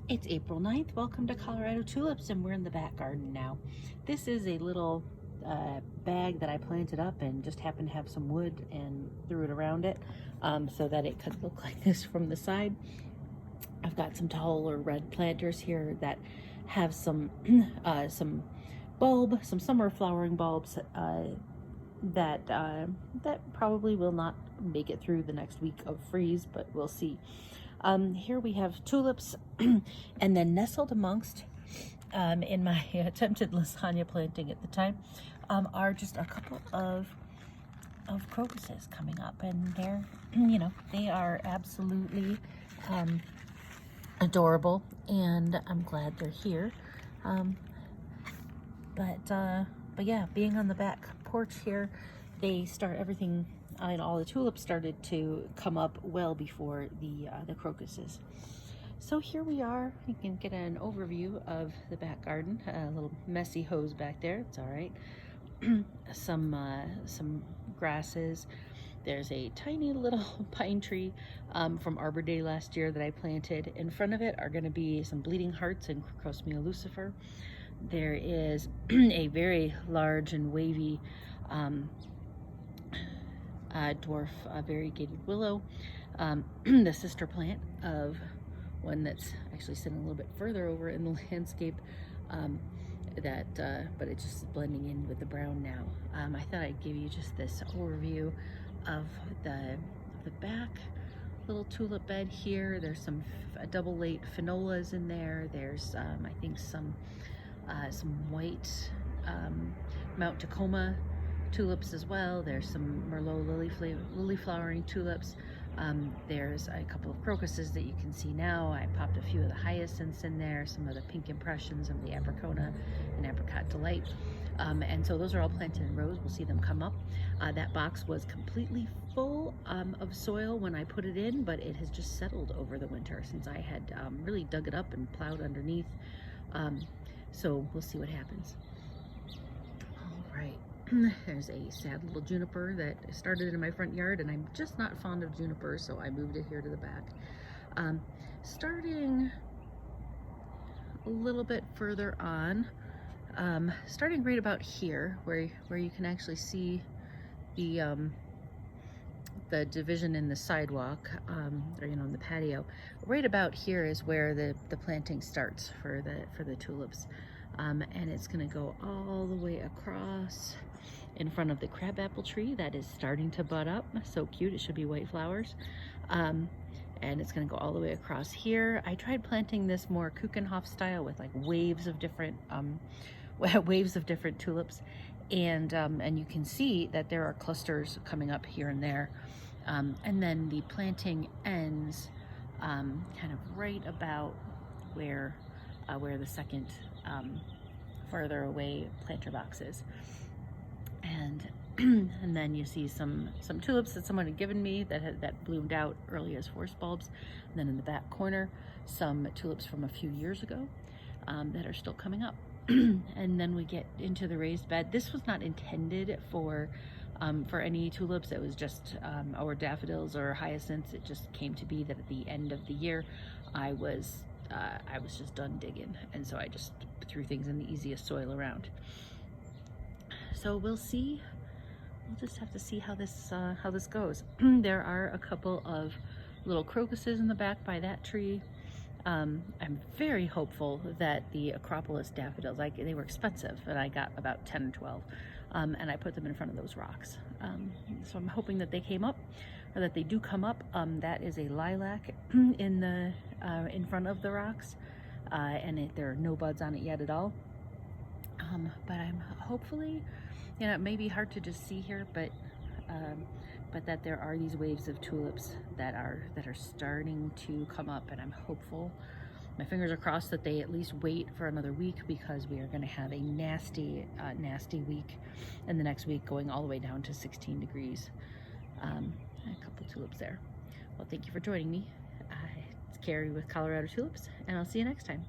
It's April 9th. Welcome to Colorado Tulips, and we're in the back garden now. This is a little bag that I planted up and just happened to have some wood and threw it around it so that it could look like this from the side. I've got some tall or red planters here that have some some summer flowering bulbs that probably will not make it through the next week of freeze, but we'll see. Here we have tulips, and then nestled amongst, in my attempted lasagna planting at the time, are just a couple of crocuses coming up, and they're, they are absolutely adorable, and I'm glad they're here. But yeah, being on the back porch here, they start everything. And all the tulips started to come up well before the crocuses. So here we are. You can get an overview of the back garden. A little messy hose back there. It's all right. Some grasses. There's a tiny little pine tree from Arbor Day last year that I planted. In front of it are going to be some bleeding hearts and Crocosmia lucifer. There is a very large and wavy dwarf variegated willow, the sister plant of one that's actually sitting a little bit further over in the landscape, but it's just blending in with the brown now. I thought I'd give you just this overview of the back little tulip bed here. There's some double late phenolas in there. There's I think some white Mount Tacoma tulips as well. There's some Merlot lily flowering tulips. There's a couple of crocuses that you can see now. I popped a few of the hyacinths in there, some of the pink impressions of the apricona and apricot delight. And so those are all planted in rows. We'll see them come up. That box was completely full of soil when I put it in, but it has just settled over the winter since I had really dug it up and plowed underneath. So we'll see what happens. All right. There's a sad little juniper that started in my front yard, and I'm just not fond of juniper, so I moved it here to the back. Starting a little bit further on, starting right about here, where you can actually see the division in the sidewalk, or in the patio. Right about here is where the planting starts for the tulips, and it's going to go all the way across in front of the crabapple tree that is starting to bud up. So cute. It should be white flowers. And it's going to go all the way across here. I tried planting this more Kuchenhof style with like waves of different tulips, and you can see that there are clusters coming up here and there. And then the planting ends kind of right about where the second further away planter box is. And and then you see some tulips that someone had given me that bloomed out early as forest bulbs. And then in the back corner, some tulips from a few years ago that are still coming up. And then we get into the raised bed. This was not intended for any tulips. It was just or daffodils or hyacinths. It just came to be that at the end of the year, I was just done digging, and so I just threw things in the easiest soil around. So we'll see. We'll just have to see how this goes. There are a couple of little crocuses in the back by that tree. I'm very hopeful that the Acropolis daffodils, they were expensive, and I got about 10 or 12, and I put them in front of those rocks. So I'm hoping that they came up, or that they do come up. That is a lilac in front of the rocks, and there are no buds on it yet at all. But I'm hopefully, it may be hard to just see here, but that there are these waves of tulips that are starting to come up, and I'm hopeful. My fingers are crossed that they at least wait for another week, because we are going to have a nasty week in the next week, going all the way down to 16 degrees. A couple tulips there. Well, thank you for joining me. It's Carrie with Colorado Tulips, and I'll see you next time.